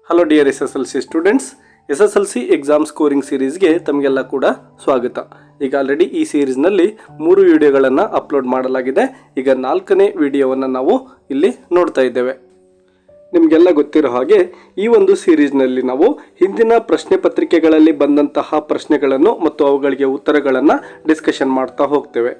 Hello dear SSLC students, SSLC exam scoring ಸೀರೀಸ್ಗೆ ತಮಗೆಲ್ಲ ಕೂಡ ಸ್ವಾಗತ. ಈಗ ಆಲ್ರೆಡಿ ಈ ಸೀರೀಸ್ನಲ್ಲಿ 3 ವಿಡಿಯೋಗಳನ್ನು ಅಪ್ಲೋಡ್ ಮಾಡಲಾಗಿದೆ. ಈಗ 4ನೇ ವಿಡಿಯೋವನ್ನು ನಾವು ಇಲ್ಲಿ ನೋಡ್ತಾ ಇದ್ದೇವೆ. ನಿಮಗೆಲ್ಲ ಗೊತ್ತಿರೋ ಹಾಗೆ ಈ ಒಂದು ಸೀರೀಸ್ನಲ್ಲಿ ನಾವು ಹಿಂದಿನ ಪ್ರಶ್ನೆ ಪತ್ರಿಕೆಗಳಲ್ಲಿ ಬಂದಂತಹ ಪ್ರಶ್ನೆಗಳನ್ನು ಮತ್ತು ಅವುಗಳಿಗೆ ಉತ್ತರಗಳನ್ನು ಡಿಸ್ಕಷನ್ ಮಾಡ್ತಾ ಹೋಗ್ತೇವೆ.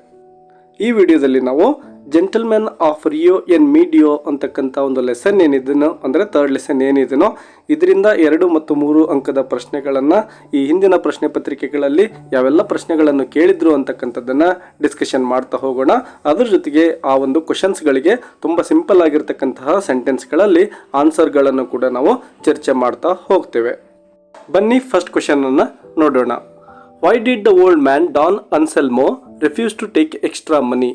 ಈ ವಿಡಿಯೋದಲ್ಲಿ ನಾವು ಜೆಂಟಲ್ಮೆನ್ ಆಫ್ ರಿಯೋ ಎನ್ ಮೀಡಿಯೋ ಅಂತಕ್ಕಂಥ ಒಂದು ಲೆಸನ್ ಏನಿದೆನೋ ಅಂದರೆ 3rd ಲೆಸನ್ ಏನಿದೆನೋ ಇದರಿಂದ 2 ಮತ್ತು 3 ಅಂಕದ ಪ್ರಶ್ನೆಗಳನ್ನು ಈ ಹಿಂದಿನ ಪ್ರಶ್ನೆ ಪತ್ರಿಕೆಗಳಲ್ಲಿ ಯಾವೆಲ್ಲ ಪ್ರಶ್ನೆಗಳನ್ನು ಕೇಳಿದ್ರು ಅಂತಕ್ಕಂಥದ್ದನ್ನು ಡಿಸ್ಕಷನ್ ಮಾಡ್ತಾ ಹೋಗೋಣ. ಅದ್ರ ಜೊತೆಗೆ ಆ ಒಂದು ಕ್ವಶನ್ಸ್ಗಳಿಗೆ ತುಂಬ ಸಿಂಪಲ್ ಆಗಿರ್ತಕ್ಕಂತಹ ಸೆಂಟೆನ್ಸ್ಗಳಲ್ಲಿ ಆನ್ಸರ್ಗಳನ್ನು ಕೂಡ ನಾವು ಚರ್ಚೆ ಮಾಡ್ತಾ ಹೋಗ್ತೇವೆ. ಬನ್ನಿ ಫಸ್ಟ್ ಕ್ವಶನನ್ನು ನೋಡೋಣ. Why did the old man Don Anselmo refuse to take extra money?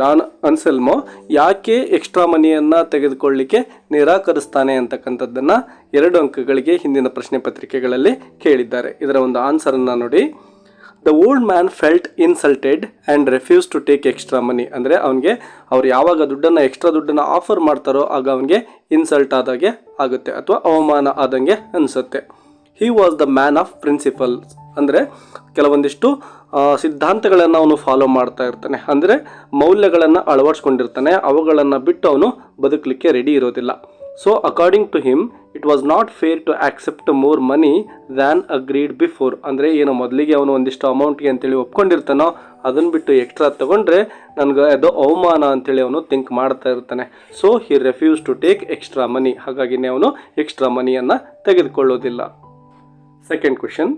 Don Anselmo ಯಾಕೆ ಎಕ್ಸ್ಟ್ರಾ ಮನಿಯನ್ನು ತೆಗೆದುಕೊಳ್ಳಲಿಕ್ಕೆ ನಿರಾಕರಿಸ್ತಾನೆ ಅಂತಕ್ಕಂಥದ್ದನ್ನು 2 ಅಂಕಗಳಿಗೆ ಹಿಂದಿನ ಪ್ರಶ್ನೆ ಪತ್ರಿಕೆಗಳಲ್ಲಿ ಕೇಳಿದ್ದಾರೆ. ಇದರ ಒಂದು ಆನ್ಸರನ್ನು ನೋಡಿ. The old man felt insulted and refuse to take extra money. ಅಂದರೆ ಅವನಿಗೆ ಅವ್ರು ಯಾವಾಗ ಎಕ್ಸ್ಟ್ರಾ ದುಡ್ಡನ್ನು ಆಫರ್ ಮಾಡ್ತಾರೋ ಆಗ ಅವನಿಗೆ ಇನ್ಸಲ್ಟ್ ಆದಾಗೆ ಆಗುತ್ತೆ ಅಥವಾ ಅವಮಾನ ಆದಂಗೆ ಅನಿಸುತ್ತೆ. He was the man of principles. ಅಂದರೆ ಕೆಲವೊಂದಿಷ್ಟು ಸಿದ್ಧಾಂತಗಳನ್ನು ಅವನು ಫಾಲೋ ಮಾಡ್ತಾ ಇರ್ತಾನೆ, ಅಂದರೆ ಮೌಲ್ಯಗಳನ್ನು ಅಳವಡಿಸ್ಕೊಂಡಿರ್ತಾನೆ, ಅವುಗಳನ್ನು ಬಿಟ್ಟು ಅವನು ಬದುಕಲಿಕ್ಕೆ ರೆಡಿ ಇರೋದಿಲ್ಲ. So according to him it was not fair to accept more money than agreed before. ಅಂದರೆ ಏನು ಮೊದಲಿಗೆ ಅವನು ಒಂದಿಷ್ಟು ಅಮೌಂಟ್ಗೆ ಅಂತೇಳಿ ಒಪ್ಕೊಂಡಿರ್ತಾನೋ ಅದನ್ನು ಬಿಟ್ಟು ಎಕ್ಸ್ಟ್ರಾ ತೊಗೊಂಡ್ರೆ ನನಗೆ ಅದು ಅವಮಾನ ಅಂತೇಳಿ ಅವನು ಥಿಂಕ್ ಮಾಡ್ತಾ ಇರ್ತಾನೆ. So he refuses to take extra money. ಹಾಗಾಗಿನೇ ಅವನು ಎಕ್ಸ್ಟ್ರಾ ಮನಿಯನ್ನು ತೆಗೆದುಕೊಳ್ಳೋದಿಲ್ಲ. Second question.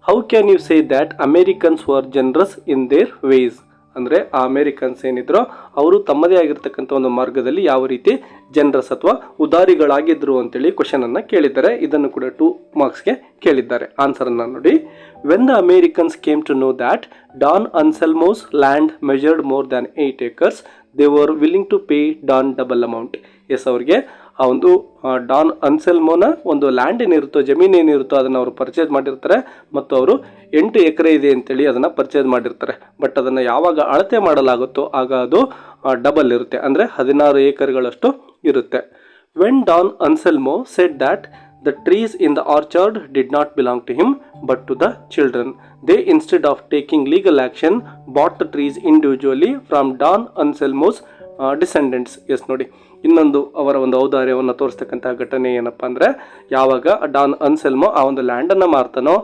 How can you say that Americans were generous in their ways? ಅಂದರೆ ಆ ಅಮೇರಿಕನ್ಸ್ ಏನಿದ್ರು ಅವರು ತಮ್ಮದೇ ಆಗಿರ್ತಕ್ಕಂಥ ಒಂದು ಮಾರ್ಗದಲ್ಲಿ ಯಾವ ರೀತಿ ಜನರಸ್ ಅಥವಾ ಉದಾರಿಗಳಾಗಿದ್ರು ಅಂತೇಳಿ ಕ್ವಶನನ್ನು ಕೇಳಿದ್ದಾರೆ. ಇದನ್ನು ಕೂಡ 2 ಮಾರ್ಕ್ಸ್ಗೆ ಕೇಳಿದ್ದಾರೆ. ಆನ್ಸರನ್ನು ನೋಡಿ. When the Americans came to know that Don Anselmo's land measured more than 8 acres, they were willing to pay Don double amount. ಅವ್ರಿಗೆ ಆ ಒಂದು ಡಾನ್ ಅನ್ಸೆಲ್ಮೋನ ಒಂದು ಲ್ಯಾಂಡ್ ಏನಿರುತ್ತೋ, ಜಮೀನು ಏನಿರುತ್ತೋ ಅದನ್ನು ಅವರು ಪರ್ಚೇಸ್ ಮಾಡಿರ್ತಾರೆ ಮತ್ತು ಅವರು 8 ಎಕರೆ ಇದೆ ಅಂತೇಳಿ ಅದನ್ನು ಪರ್ಚೇಸ್ ಮಾಡಿರ್ತಾರೆ. ಬಟ್ ಅದನ್ನು ಯಾವಾಗ ಅಳತೆ ಮಾಡಲಾಗುತ್ತೋ ಆಗ ಅದು ಡಬಲ್ ಇರುತ್ತೆ, ಅಂದರೆ 16 ಏಕರ್ಗಳಷ್ಟು ಇರುತ್ತೆ. When Don Anselmo said that the trees in the orchard did not belong to him but to the children, they instead of taking legal action bought the trees individually from Don Anselmo's descendants. ನೋಡಿ, ಇನ್ನೊಂದು ಅವರ ಒಂದು ಔದಾರ್ಯವನ್ನು ತೋರಿಸ್ತಕ್ಕಂಥ ಘಟನೆ ಏನಪ್ಪ ಅಂದರೆ, ಯಾವಾಗ Don Anselmo ಆ ಒಂದು ಲ್ಯಾಂಡನ್ನು ಮಾರ್ತಾನೋ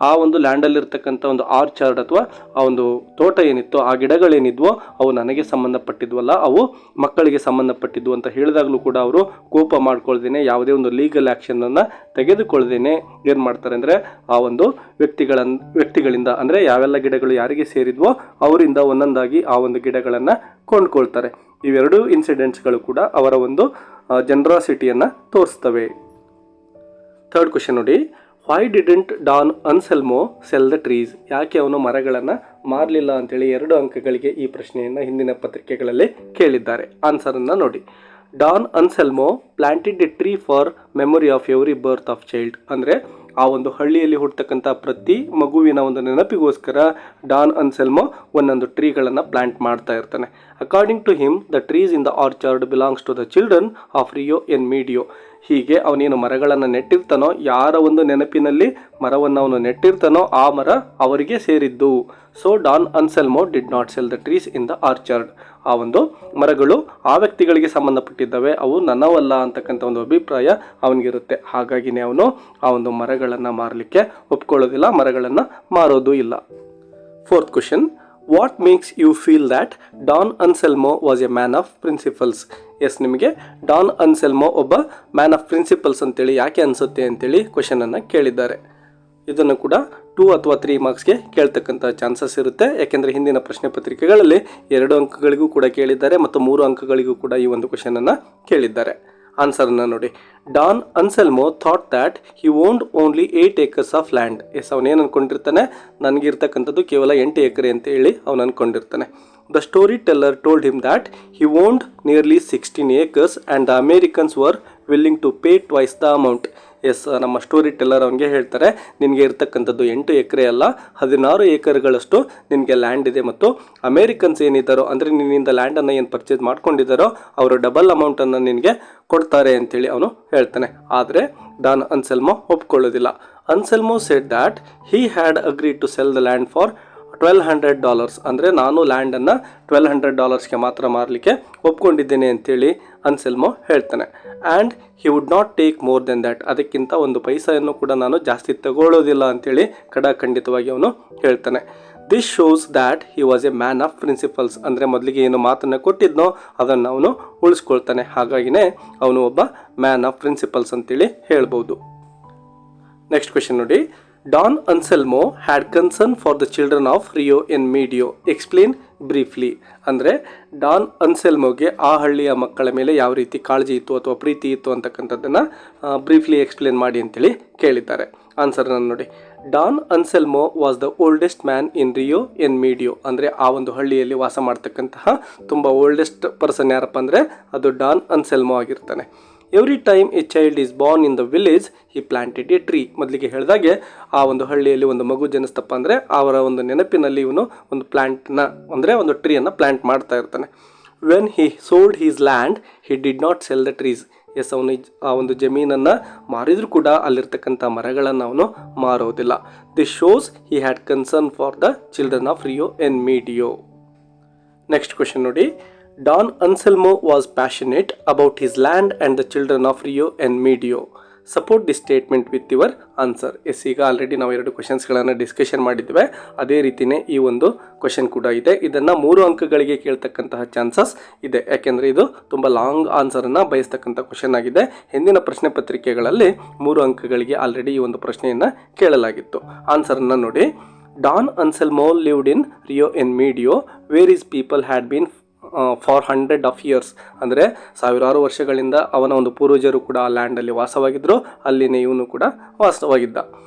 ಆ ಒಂದು ಲ್ಯಾಂಡಲ್ಲಿರ್ತಕ್ಕಂಥ ಒಂದು ಆರ್ಚಾರ್ಡ್ ಅಥವಾ ಆ ಒಂದು ತೋಟ ಏನಿತ್ತೋ ಆ ಗಿಡಗಳೇನಿದ್ವೋ ಅವು ನನಗೆ ಸಂಬಂಧಪಟ್ಟಿದ್ವಲ್ಲ, ಅವು ಮಕ್ಕಳಿಗೆ ಸಂಬಂಧಪಟ್ಟಿದ್ವು ಅಂತ ಹೇಳಿದಾಗಲೂ ಕೂಡ ಅವರು ಕೋಪ ಮಾಡ್ಕೊಳ್ದೇನೆ, ಯಾವುದೇ ಒಂದು ಲೀಗಲ್ ಆ್ಯಕ್ಷನನ್ನು ತೆಗೆದುಕೊಳ್ದೇನೆ ಏನು ಮಾಡ್ತಾರೆ ಅಂದರೆ ಆ ಒಂದು ವ್ಯಕ್ತಿಗಳಿಂದ ಅಂದರೆ ಯಾವೆಲ್ಲ ಗಿಡಗಳು ಯಾರಿಗೆ ಸೇರಿದ್ವೋ ಅವರಿಂದ ಒಂದೊಂದಾಗಿ ಆ ಒಂದು ಗಿಡಗಳನ್ನು ಕೊಂಡ್ಕೊಳ್ತಾರೆ. ಇವೆರಡೂ ಇನ್ಸಿಡೆಂಟ್ಸ್ಗಳು ಕೂಡ ಅವರ ಒಂದು ಜನರಾಸಿಟಿಯನ್ನು ತೋರಿಸ್ತವೆ. ಥರ್ಡ್ ಕ್ವೆಶನ್ ನೋಡಿ. Why didn't Don Anselmo sell the trees? ಯಾಕೆ ಅವನು ಮರಗಳನ್ನು ಮಾರಲಿಲ್ಲ ಅಂತೇಳಿ 2 ಅಂಕಗಳಿಗೆ ಈ ಪ್ರಶ್ನೆಯನ್ನು ಹಿಂದಿನ ಪತ್ರಿಕೆಗಳಲ್ಲಿ ಕೇಳಿದ್ದಾರೆ. ಆನ್ಸರನ್ನು ನೋಡಿ. Don Anselmo planted a tree for memory of every birth of child. ಅಂದರೆ ಆ ಒಂದು ಹಳ್ಳಿಯಲ್ಲಿ ಹುಟ್ಟತಕ್ಕಂಥ ಪ್ರತಿ ಮಗುವಿನ ಒಂದು ನೆನಪಿಗೋಸ್ಕರ ಡಾನ್ ಅನ್ಸೆಲ್ಮೋ ಒಂದೊಂದು ಟ್ರೀಗಳನ್ನು ಪ್ಲಾಂಟ್ ಮಾಡ್ತಾ ಇರ್ತಾನೆ. According to him the trees in the orchard belongs to the children of Rio en Medio. ಹೀಗೆ ಅವನೇನು ಮರಗಳನ್ನು ನೆಟ್ಟಿರ್ತಾನೋ, ಯಾರ ಒಂದು ನೆನಪಿನಲ್ಲಿ ಮರವನ್ನು ಅವನು ನೆಟ್ಟಿರ್ತಾನೋ ಆ ಮರ ಅವರಿಗೆ ಸೇರಿದ್ದು. So Don Anselmo did not sell the trees in the orchard. ಆ ಒಂದು ಮರಗಳು ಆ ವ್ಯಕ್ತಿಗಳಿಗೆ ಸಂಬಂಧಪಟ್ಟಿದ್ದಾವೆ, ಅವು ನನ್ನವಲ್ಲ ಅಂತಕ್ಕಂಥ ಒಂದು ಅಭಿಪ್ರಾಯ ಅವನಿಗಿರುತ್ತೆ. ಹಾಗಾಗಿನೇ ಅವನು ಆ ಒಂದು ಮರಗಳನ್ನು ಮಾರಲಿಕ್ಕೆ ಒಪ್ಕೊಳ್ಳೋದಿಲ್ಲ, ಮರಗಳನ್ನು ಮಾರೋದು ಇಲ್ಲ. Fourth question. What makes you feel that Don Anselmo was a man of principles? ನಿಮಗೆ ಡಾನ್ ಅನ್ಸೆಲ್ಮೋ ಒಬ್ಬ ಮ್ಯಾನ್ ಆಫ್ ಪ್ರಿನ್ಸಿಪಲ್ಸ್ ಅಂತೇಳಿ ಯಾಕೆ ಅನಿಸುತ್ತೆ ಅಂತೇಳಿ ಕ್ವೆಶನನ್ನು ಕೇಳಿದ್ದಾರೆ. ಇದನ್ನು ಕೂಡ 2 ಅಥವಾ 3 ಮಾರ್ಕ್ಸ್ಗೆ ಕೇಳ್ತಕ್ಕಂಥ ಚಾನ್ಸಸ್ ಇರುತ್ತೆ. ಯಾಕೆಂದರೆ ಹಿಂದಿನ ಪ್ರಶ್ನೆ ಪತ್ರಿಕೆಗಳಲ್ಲಿ 2 ಅಂಕಗಳಿಗೂ ಕೂಡ ಕೇಳಿದ್ದಾರೆ ಮತ್ತು 3 ಅಂಕಗಳಿಗೂ ಕೂಡ ಈ ಒಂದು ಕ್ವೆಶನನ್ನು ಕೇಳಿದ್ದಾರೆ. ಆನ್ಸರನ್ನು ನೋಡಿ. Don Anselmo thought that he owned only 8 acres of land. ಅವನೇನು ಅಂದ್ಕೊಂಡಿರ್ತಾನೆ, ನನಗಿರ್ತಕ್ಕಂಥದ್ದು ಕೇವಲ 8 ಎಕರೆ ಅಂತ ಹೇಳಿ ಅವನು ಅಂದ್ಕೊಂಡಿರ್ತಾನೆ. The story teller told him that he owned nearly 16 acres and the Americans were willing to pay twice the amount. ನಮ್ಮ ಸ್ಟೋರಿ ಟೆಲ್ಲರ್ ಅವನಿಗೆ ಹೇಳ್ತಾರೆ, ನಿನಗೆ ಇರ್ತಕ್ಕಂಥದ್ದು 8 ಎಕರೆ ಅಲ್ಲ 16 ಏಕರ್ಗಳಷ್ಟು ನಿನಗೆ ಲ್ಯಾಂಡ್ ಇದೆ ಮತ್ತು ಅಮೇರಿಕನ್ಸ್ ಏನಿದ್ದಾರೋ ಅಂದರೆ ನಿನ್ನಿಂದ ಲ್ಯಾಂಡನ್ನು ಏನು ಪರ್ಚೇಸ್ ಮಾಡ್ಕೊಂಡಿದ್ದಾರೋ ಅವರು ಡಬಲ್ ಅಮೌಂಟನ್ನು ನಿನಗೆ ಕೊಡ್ತಾರೆ ಅಂತೇಳಿ ಅವನು ಹೇಳ್ತಾನೆ. ಆದರೆ ಡಾನ್ ಅನ್ಸೆಲ್ಮೋ ಒಪ್ಕೊಳ್ಳೋದಿಲ್ಲ. Anselmo said that he had agreed to sell the land for $1,200, ಅಂದರೆ ನಾನು ಲ್ಯಾಂಡನ್ನು $1,200ಗೆ ಮಾತ್ರ ಮಾರಲಿಕ್ಕೆ ಒಪ್ಕೊಂಡಿದ್ದೇನೆ ಅಂತೇಳಿ ಅನ್ಸೆಲ್ಮೋ ಹೇಳ್ತಾನೆ. And he would not take more than that, ಅದಕ್ಕಿಂತ ಒಂದು ಪೈಸೆಯನ್ನು ಕೂಡ ನಾನು ಜಾಸ್ತಿ ತಗೊಳ್ಳೋದಿಲ್ಲ ಅಂತೇಳಿ ಖಂಡಿತವಾಗಿ ಅವನು ಹೇಳ್ತಾನೆ. This shows that he was a man of principles, ಅಂದರೆ ಮೊದಲಿಗೆ ಏನು ಮಾತನ್ನು ಕೊಟ್ಟಿದ್ನೋ ಅದನ್ನು ಅವನು ಉಳಿಸ್ಕೊಳ್ತಾನೆ. ಹಾಗಾಗಿನೇ ಅವನು ಒಬ್ಬ ಮ್ಯಾನ್ ಆಫ್ ಪ್ರಿನ್ಸಿಪಲ್ಸ್ ಅಂತೇಳಿ ಹೇಳ್ಬೋದು. ನೆಕ್ಸ್ಟ್ ಕ್ವೆಶನ್ ನೋಡಿ. Don Anselmo had concern for the children of Rio en ಮೀಡಿಯೋ, explain briefly. ಅಂದರೆ ಡಾನ್ ಅನ್ಸೆಲ್ಮೋಗೆ ಆ ಹಳ್ಳಿಯ ಮಕ್ಕಳ ಮೇಲೆ ಯಾವ ರೀತಿ ಕಾಳಜಿ ಇತ್ತು ಅಥವಾ ಪ್ರೀತಿ ಇತ್ತು ಅಂತಕ್ಕಂಥದ್ದನ್ನು ಬ್ರೀಫ್ಲಿ ಎಕ್ಸ್ಪ್ಲೇನ್ ಮಾಡಿ ಅಂತೇಳಿ ಕೇಳಿದ್ದಾರೆ. ಆನ್ಸರ್ನ ನೋಡಿ. Don Anselmo was the oldest man in Rio en ಮೀಡಿಯೋ, ಅಂದರೆ ಆ ಒಂದು ಹಳ್ಳಿಯಲ್ಲಿ ವಾಸ ಮಾಡ್ತಕ್ಕಂತಹ ತುಂಬ ಓಲ್ಡೆಸ್ಟ್ ಪರ್ಸನ್ ಯಾರಪ್ಪ ಅಂದರೆ ಅದು ಡಾನ್ ಅನ್ಸೆಲ್ಮೋ ಆಗಿರ್ತಾನೆ. Every time a child is born in the village he planted a tree. ಮೊದಲಿಗೆ ಹೇಳಿದಾಗೆ ಆ ಒಂದು ಹಳ್ಳಿಯಲ್ಲಿ ಒಂದು ಮಗು ಜನಿಸ್ತಪ್ಪ ಅಂದರೆ ಅವರ ಒಂದು ನೆನಪಿನಲ್ಲಿ ಇವನು ಒಂದು ಪ್ಲಾಂಟ್ನ ಅಂದರೆ ಒಂದು ಟ್ರೀಯನ್ನು ಪ್ಲಾಂಟ್ ಮಾಡ್ತಾ ಇರ್ತಾನೆ. When he sold his land he did not sell the trees. Yes, ಅವನು ಆ ಒಂದು ಜಮೀನನ್ನು ಮಾರಿದರೂ ಕೂಡ ಅಲ್ಲಿರ್ತಕ್ಕಂಥ ಮರಗಳನ್ನು ಅವನು ಮಾರೋದಿಲ್ಲ. This shows he had concern for the children of Rio en Medio. Next question ನೋಡಿ. Don Anselmo was passionate about his land and the children of Rio en Medio. Support the statement with your answer. Yes, ಈಗ already ನಾವು 2 ಕ್ವೆಶನ್ಸ್ಗಳನ್ನು discussion ಮಾಡಿದ್ವಿ. ಅದೇ ರೀತಿಯೇ ಈ ಒಂದು question ಕೂಡ ಇದೆ. ಇದನ್ನು 3 ಅಂಕಗಳಿಗೆ ಕೇಳ್ತಕ್ಕಂತಹ ಚಾನ್ಸಸ್ ಇದೆ, ಯಾಕೆಂದರೆ ಇದು ತುಂಬ ಲಾಂಗ್ ಆನ್ಸರನ್ನು ಬಯಸ್ತಕ್ಕಂಥ ಕ್ವೆಶನ್ ಆಗಿದೆ. ಹಿಂದಿನ ಪ್ರಶ್ನೆ ಪತ್ರಿಕೆಗಳಲ್ಲಿ 3 ಅಂಕಗಳಿಗೆ ಆಲ್ರೆಡಿ ಈ ಒಂದು ಪ್ರಶ್ನೆಯನ್ನು ಕೇಳಲಾಗಿತ್ತು. ಆನ್ಸರನ್ನು ನೋಡಿ. Don Anselmo lived in Rio en ಮೀಡಿಯೋ where is people had been for 100 years, ಅಂದರೆ ಸಾವಿರಾರು ವರ್ಷಗಳಿಂದ ಅವನ ಒಂದು ಪೂರ್ವಜರು ಕೂಡ ಆ ಲ್ಯಾಂಡಲ್ಲಿ ವಾಸವಾಗಿದ್ದರು, ಅಲ್ಲಿನೇ ಇವನು ಕೂಡ ವಾಸವಾಗಿದ್ದ.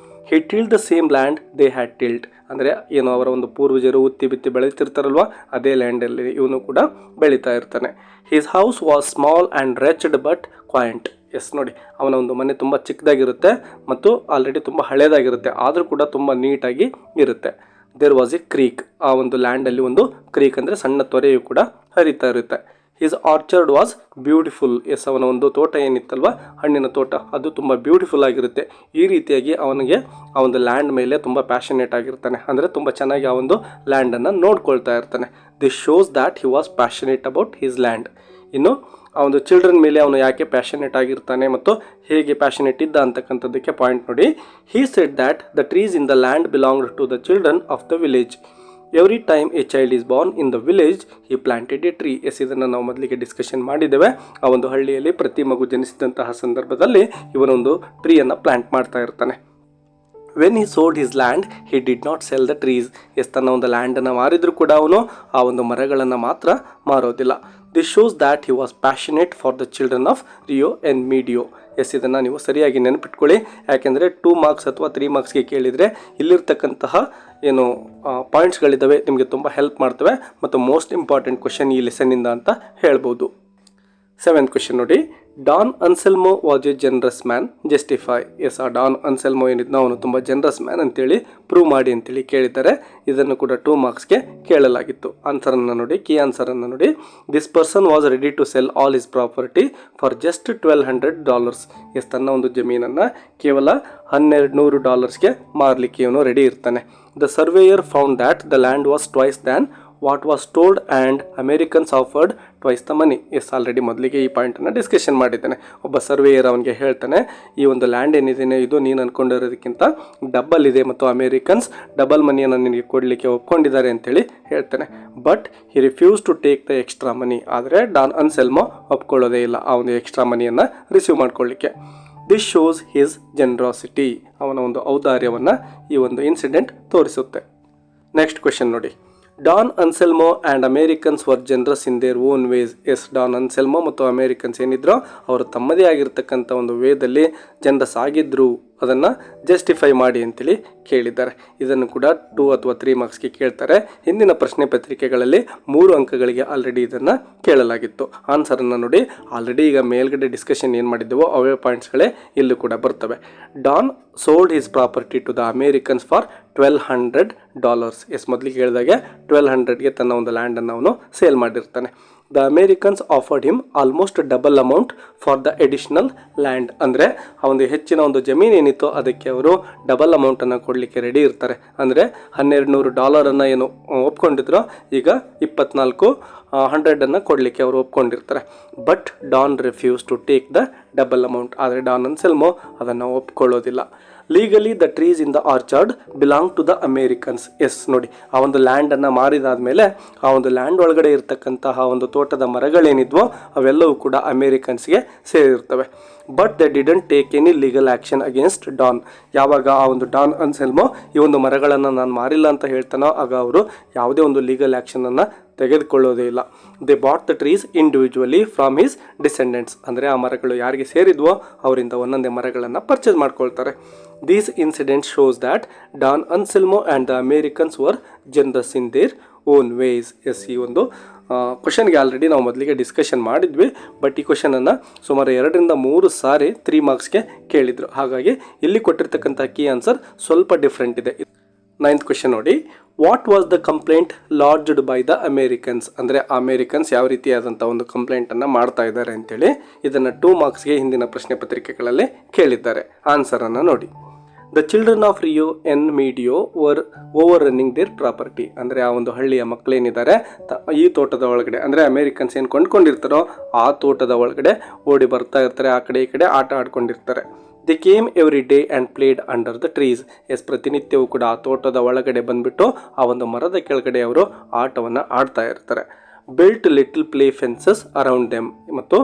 He tilled the same land they had tilled, ಅಂದರೆ ಏನು ಅವರ ಒಂದು ಪೂರ್ವಜರು ಉತ್ತಿ ಬಿತ್ತಿ ಬೆಳೀತಿರ್ತಾರಲ್ವ ಅದೇ ಲ್ಯಾಂಡಲ್ಲಿ ಇವನು ಕೂಡ ಬೆಳೀತಾ ಇರ್ತಾನೆ. His house was small and wretched but quaint. Yes ನೋಡಿ, ಅವನ ಒಂದು ಮನೆ ತುಂಬ ಚಿಕ್ಕದಾಗಿರುತ್ತೆ ಮತ್ತು ಆಲ್ರೆಡಿ ತುಂಬ ಹಳೇದಾಗಿರುತ್ತೆ, ಆದರೂ ಕೂಡ ತುಂಬ ನೀಟಾಗಿ ಇರುತ್ತೆ. ದೇರ್ ವಾಸ್ ಎ ಕ್ರೀಕ್, ಆ ಒಂದು ಲ್ಯಾಂಡಲ್ಲಿ ಒಂದು ಕ್ರೀಕ್ ಅಂದರೆ ಸಣ್ಣ ತೊರೆಯು ಕೂಡ ಹರಿತಾ ಇರುತ್ತೆ. His orchard was beautiful. Yes, ಅವನ ಒಂದು ತೋಟ ಏನಿತ್ತಲ್ವ ಹಣ್ಣಿನ ತೋಟ ಅದು ತುಂಬ ಬ್ಯೂಟಿಫುಲ್ ಆಗಿರುತ್ತೆ. ಈ ರೀತಿಯಾಗಿ ಅವನಿಗೆ ಆ ಒಂದು ಲ್ಯಾಂಡ್ ಮೇಲೆ ತುಂಬ ಪ್ಯಾಷನೇಟ್ ಆಗಿರ್ತಾನೆ, ಅಂದರೆ ತುಂಬ ಚೆನ್ನಾಗಿ ಆ ಒಂದು ಲ್ಯಾಂಡನ್ನು ನೋಡ್ಕೊಳ್ತಾ ಇರ್ತಾನೆ. This shows that he was passionate about his land. ಇನ್ನು ಆ ಒಂದು ಚಿಲ್ಡ್ರನ್ ಮೇಲೆ ಅವನು ಯಾಕೆ ಪ್ಯಾಷನೇಟ್ ಆಗಿರ್ತಾನೆ ಮತ್ತು ಹೇಗೆ ಪ್ಯಾಷನೇಟ್ ಇದ್ದ ಅಂತಕ್ಕಂಥದ್ದಕ್ಕೆ ಪಾಯಿಂಟ್ ನೋಡಿ. He said that the trees in the land belonged to the children of the village. Every time a child is born in the village he planted a tree. Yes, ಇದನ್ನು ನಾವು ಮೊದಲಿಗೆ discussion ಮಾಡಿದ್ದೇವೆ. ಆ ಒಂದು ಹಳ್ಳಿಯಲ್ಲಿ ಪ್ರತಿ ಮಗು ಜನಿಸಿದಂತಹ ಸಂದರ್ಭದಲ್ಲಿ ಇವನೊಂದು ಟ್ರೀಯನ್ನು ಪ್ಲಾಂಟ್ ಮಾಡ್ತಾ ಇರ್ತಾನೆ. When he sold his land he did not sell the trees. Yes, ತನ್ನ ಒಂದು ಲ್ಯಾಂಡನ್ನು ಮಾರಿದರೂ ಕೂಡ ಅವನು ಆ ಒಂದು ಮರಗಳನ್ನು ಮಾತ್ರ ಮಾರೋದಿಲ್ಲ. This shows that he was passionate for the children of Rio en Medio. Yes, ಇದನ್ನು ನೀವು ಸರಿಯಾಗಿ ನೆನಪಿಟ್ಕೊಳ್ಳಿ, ಯಾಕೆಂದರೆ 2 marks ಅಥವಾ 3 marksಗೆ ಕೇಳಿದರೆ ಇಲ್ಲಿರ್ತಕ್ಕಂತಹ ಏನು ಪಾಯಿಂಟ್ಸ್ಗಳಿದ್ದಾವೆ ನಿಮಗೆ ತುಂಬ ಹೆಲ್ಪ್ ಮಾಡ್ತವೆ ಮತ್ತು ಮೋಸ್ಟ್ ಇಂಪಾರ್ಟೆಂಟ್ ಕ್ವೆಶನ್ ಈ ಲೆಸನ್ನಿಂದ ಅಂತ ಹೇಳ್ಬೋದು. 7th ಕ್ವೆಶನ್ ನೋಡಿ. Don Anselmo was a generous man, justify. Yes, ಆ ಡಾನ್ ಅನ್ಸೆಲ್ಮೋ ಏನಿದ್ನ ಅವನು ತುಂಬ ಜನರಸ್ ಮ್ಯಾನ್ ಅಂತೇಳಿ ಪ್ರೂವ್ ಮಾಡಿ ಅಂತೇಳಿ ಕೇಳಿದ್ದಾರೆ. ಇದನ್ನು ಕೂಡ 2 marksಗೆ ಕೇಳಲಾಗಿತ್ತು. ಆನ್ಸರನ್ನು ನೋಡಿ, ಕೀ ಆನ್ಸರನ್ನು ನೋಡಿ. This person was ready to sell all his property for just $1,200. Yes, ತನ್ನ ಒಂದು ಜಮೀನನ್ನು ಕೇವಲ $1,200ಗೆ ಮಾರಲಿಕ್ಕೆ ಇವನು ರೆಡಿ ಇರ್ತಾನೆ. The surveyor found that the land was twice than what was told and Americans offered twice the money. Yes, already ಮೊದಲಿಗೆ ಈ ಪಾಯಿಂಟನ್ನು ಡಿಸ್ಕಷನ್ ಮಾಡಿದ್ದೇನೆ. ಒಬ್ಬ ಸರ್ವೇಯರ್ ಅವನಿಗೆ ಹೇಳ್ತಾನೆ, ಈ ಒಂದು ಲ್ಯಾಂಡ್ ಏನಿದೆ ಇದು ನೀನು ಅಂದ್ಕೊಂಡಿರೋದಕ್ಕಿಂತ ಡಬಲ್ ಇದೆ ಮತ್ತು ಅಮೇರಿಕನ್ಸ್ ಡಬಲ್ ಮನಿಯನ್ನು ನಿನಗೆ ಕೊಡಲಿಕ್ಕೆ ಒಪ್ಕೊಂಡಿದ್ದಾರೆ ಅಂತೇಳಿ ಹೇಳ್ತಾನೆ. But he refuse to take the extra money. ಆದರೆ ಡಾನ್ ಅನ್ಸೆಲ್ಮೋ ಒಪ್ಕೊಳ್ಳೋದೇ ಇಲ್ಲ ಆ ಒಂದು ಎಕ್ಸ್ಟ್ರಾ ಮನಿಯನ್ನು ರಿಸೀವ್ ಮಾಡ್ಕೊಳ್ಳಿಕ್ಕೆ. This shows his generosity. ಅವನ ಒಂದು ಔದಾರ್ಯವನ್ನು ಈ ಒಂದು ಇನ್ಸಿಡೆಂಟ್ ತೋರಿಸುತ್ತೆ. ನೆಕ್ಸ್ಟ್ ಕ್ವೆಶನ್ ನೋಡಿ. Don Anselmo and Americans were generous in their own ways. Yes, Don Anselmo ಮತ್ತು ಅಮೇರಿಕನ್ಸ್ ಏನಿದ್ರು ಅವರು ತಮ್ಮದೇ ಆಗಿರ್ತಕ್ಕಂಥ ಒಂದು ವೇದಲ್ಲಿ ಜನರಸ್ ಆಗಿದ್ದರು, ಅದನ್ನು ಜಸ್ಟಿಫೈ ಮಾಡಿ ಅಂತೇಳಿ ಕೇಳಿದ್ದಾರೆ. ಇದನ್ನು ಕೂಡ 2 ಅಥವಾ 3 marksಗೆ ಕೇಳ್ತಾರೆ. ಹಿಂದಿನ ಪ್ರಶ್ನೆ ಪತ್ರಿಕೆಗಳಲ್ಲಿ 3 ಅಂಕಗಳಿಗೆ ಆಲ್ರೆಡಿ ಇದನ್ನು ಕೇಳಲಾಗಿತ್ತು. ಆನ್ಸರನ್ನು ನೋಡಿ. ಆಲ್ರೆಡಿ ಈಗ ಮೇಲ್ಗಡೆ ಡಿಸ್ಕಷನ್ ಏನು ಮಾಡಿದ್ದೆವೋ ಅವೇ ಪಾಯಿಂಟ್ಸ್ಗಳೇ ಇಲ್ಲೂ ಕೂಡ ಬರ್ತವೆ. Don sold his property to the Americans for $1,200. Yes, ಮೊದಲಿಗೆ ಹೇಳಿದಾಗೆ $1,200ಗೆ ತನ್ನ ಒಂದು ಲ್ಯಾಂಡನ್ನು ಅವನು ಸೇಲ್ ಮಾಡಿರ್ತಾನೆ. The Americans offered him almost double amount for the additional land. ಅಂದರೆ ಆ ಒಂದು ಹೆಚ್ಚಿನ ಒಂದು ಜಮೀನು ಏನಿತ್ತು ಅದಕ್ಕೆ ಅವರು ಡಬಲ್ ಅಮೌಂಟನ್ನು ಕೊಡಲಿಕ್ಕೆ ರೆಡಿ ಇರ್ತಾರೆ. ಅಂದರೆ $1200 ಏನು ಒಪ್ಕೊಂಡಿದ್ರು, ಈಗ 2400 ಕೊಡಲಿಕ್ಕೆ ಅವರು ಒಪ್ಕೊಂಡಿರ್ತಾರೆ. But Don refuse to take the double amount. ಆದರೆ ಡಾನ್ ಅನ್ಸೆಲ್ಮೋ ಅದನ್ನು ಒಪ್ಕೊಳ್ಳೋದಿಲ್ಲ. Legally the trees in the orchard belong to the Americans. Yes ನೋಡಿ, ಆ ಒಂದು ಲ್ಯಾಂಡನ್ನು ಮಾರಿದಾದ್ಮೇಲೆ ಆ ಒಂದು ಲ್ಯಾಂಡ್ ಒಳಗಡೆ ಇರತಕ್ಕಂತಹ ಒಂದು ತೋಟದ ಮರಗಳೇನಿದ್ವೋ ಅವೆಲ್ಲವೂ ಕೂಡ ಅಮೇರಿಕನ್ಸ್ಗೆ ಸೇರಿರ್ತವೆ. But they didn't take any legal action against Don. ಯಾವಾಗ ಆ ಒಂದು ಡಾನ್ ಅನ್ಸೆಲ್ಮೋ ಈ ಒಂದು ಮರಗಳನ್ನು ನಾನು ಮಾರಿಲ್ಲ ಅಂತ ಹೇಳ್ತಾನೋ ಆಗ ಅವರು ಯಾವುದೇ ಒಂದು ಲೀಗಲ್ ಆ್ಯಕ್ಷನನ್ನು ತೆಗೆದುಕೊಳ್ಳೋದೇ ಇಲ್ಲ. They bought the trees individually from his descendants. ಅಂದರೆ ಆ ಮರಗಳು ಯಾರಿಗೆ ಸೇರಿದ್ವೋ ಅವರಿಂದ ಒಂದೊಂದೇ ಮರಗಳನ್ನು ಪರ್ಚೇಸ್ ಮಾಡ್ಕೊಳ್ತಾರೆ. These incident shows that Don Anselmo and the Americans were generous in their own ways. Yes, ಈ ಒಂದು ಕ್ವಶನ್ಗೆ ಆಲ್ರೆಡಿ ನಾವು ಮೊದಲಿಗೆ ಡಿಸ್ಕಷನ್ ಮಾಡಿದ್ವಿ. ಬಟ್ ಈ ಕ್ವಶನನ್ನು ಸುಮಾರು 2-3 ಸಾರಿ 3 ಮಾರ್ಕ್ಸ್ಗೆ ಕೇಳಿದರು. ಹಾಗಾಗಿ ಇಲ್ಲಿ ಕೊಟ್ಟಿರ್ತಕ್ಕಂಥ ಕೀ ಆನ್ಸರ್ ಸ್ವಲ್ಪ ಡಿಫ್ರೆಂಟ್ ಇದೆ. 9th ಕ್ವಶನ್ ನೋಡಿ, what was the complaint lodged by the Americans. ಅಂದರೆ ಅಮೇರಿಕನ್ಸ್ ಯಾವ ರೀತಿಯಾದಂಥ ಒಂದು ಕಂಪ್ಲೇಂಟನ್ನು ಮಾಡ್ತಾ ಇದ್ದಾರೆ ಅಂತೇಳಿ ಇದನ್ನು 2 ಮಾರ್ಕ್ಸ್ಗೆ ಹಿಂದಿನ ಪ್ರಶ್ನೆ ಪತ್ರಿಕೆಗಳಲ್ಲಿ ಕೇಳಿದ್ದಾರೆ. ಆನ್ಸರನ್ನು ನೋಡಿ. The children of Rio en ಮೀಡಿಯೋ var over running their property. ಅಂದರೆ ಆ ಒಂದು ಹಳ್ಳಿಯ ಮಕ್ಕಳೇನಿದ್ದಾರೆ ಈ ತೋಟದ ಒಳಗಡೆ, ಅಂದರೆ ಅಮೇರಿಕನ್ಸ್ ಏನು ಕೊಂಡ್ಕೊಂಡಿರ್ತಾರೋ ಆ ತೋಟದ ಒಳಗಡೆ ಓಡಿ ಬರ್ತಾ ಇರ್ತಾರೆ, ಆ ಕಡೆ ಈ ಕಡೆ ಆಟ ಆಡ್ಕೊಂಡಿರ್ತಾರೆ. They came every day and played under the trees. Yes, ಪ್ರತಿನಿತ್ಯವೂ ಕೂಡ ಆ ತೋಟದ ಒಳಗಡೆ ಬಂದುಬಿಟ್ಟು ಆ ಒಂದು ಮರದ ಕೆಳಗಡೆ ಅವರು ಆಟವನ್ನು ಆಡ್ತಾ ಇರ್ತಾರೆ. Built little play fences around them. ಮತ್ತು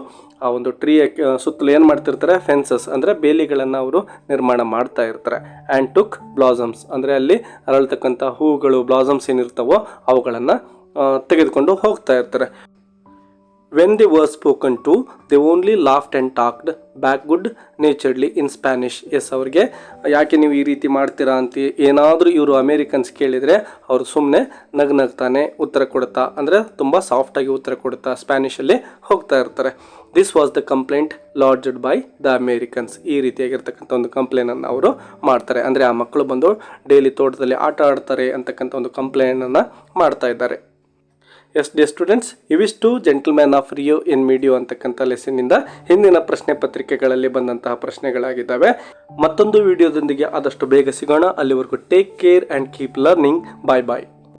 ಆ ಒಂದು ಟ್ರೀಯ ಸುತ್ತಲೂ ಏನು ಮಾಡ್ತಿರ್ತಾರೆ, ಫೆನ್ಸಸ್ ಅಂದರೆ ಬೇಲಿಗಳನ್ನು ಅವರು ನಿರ್ಮಾಣ ಮಾಡ್ತಾ ಇರ್ತಾರೆ. And took blossoms. ಅಂದರೆ ಅಲ್ಲಿ ಅರಳ್ತಕ್ಕಂಥ ಹೂಗಳು, ಬ್ಲಾಸಮ್ಸ್ ಏನಿರ್ತಾವೋ ಅವುಗಳನ್ನು ತೆಗೆದುಕೊಂಡು ಹೋಗ್ತಾ ಇರ್ತಾರೆ. When they were spoken to, they only laughed and talked back good naturedly in Spanish. Yes, ಅವ್ರಿಗೆ ಯಾಕೆ ನೀವು ಈ ರೀತಿ ಮಾಡ್ತೀರಾ ಅಂತ ಏನಾದರೂ ಇವರು ಅಮೇರಿಕನ್ಸ್ ಕೇಳಿದರೆ ಅವರು ಸುಮ್ಮನೆ ನಗ್ತಾನೆ ಉತ್ತರ ಕೊಡ್ತಾ, ಅಂದರೆ ತುಂಬ ಸಾಫ್ಟಾಗಿ ಉತ್ತರ ಕೊಡ್ತಾ ಸ್ಪ್ಯಾನಿಷಲ್ಲಿ ಹೋಗ್ತಾ ಇರ್ತಾರೆ. This was the complaint lodged by the Americans. ಈ ರೀತಿಯಾಗಿರ್ತಕ್ಕಂಥ ಒಂದು ಕಂಪ್ಲೇನನ್ನು ಅವರು ಮಾಡ್ತಾರೆ. ಅಂದರೆ ಆ ಮಕ್ಕಳು ಬಂದು ಡೈಲಿ ತೋಟದಲ್ಲಿ ಆಟ ಆಡ್ತಾರೆ ಅಂತಕ್ಕಂಥ ಒಂದು ಕಂಪ್ಲೇನನ್ನು ಮಾಡ್ತಾ ಇದ್ದಾರೆ. ಎಸ್ ಡಿ ಸ್ಟೂಡೆಂಟ್ಸ್, ಇವಿಷ್ಟು ಜೆಂಟಲ್ಮ್ಯಾನ್ ಆಫ್ ರಿಯೋ ಎನ್ ಮೀಡಿಯೋ ಅಂತಕ್ಕಂಥ ಲೆಸನ್ನಿಂದ ಹಿಂದಿನ ಪ್ರಶ್ನೆ ಪತ್ರಿಕೆಗಳಲ್ಲಿ ಬಂದಂತಹ ಪ್ರಶ್ನೆಗಳಾಗಿದ್ದಾವೆ. ಮತ್ತೊಂದು ವಿಡಿಯೋದೊಂದಿಗೆ ಆದಷ್ಟು ಬೇಗ ಸಿಗೋಣ. ಅಲ್ಲಿವರೆಗೂ take care and keep learning. Bye bye.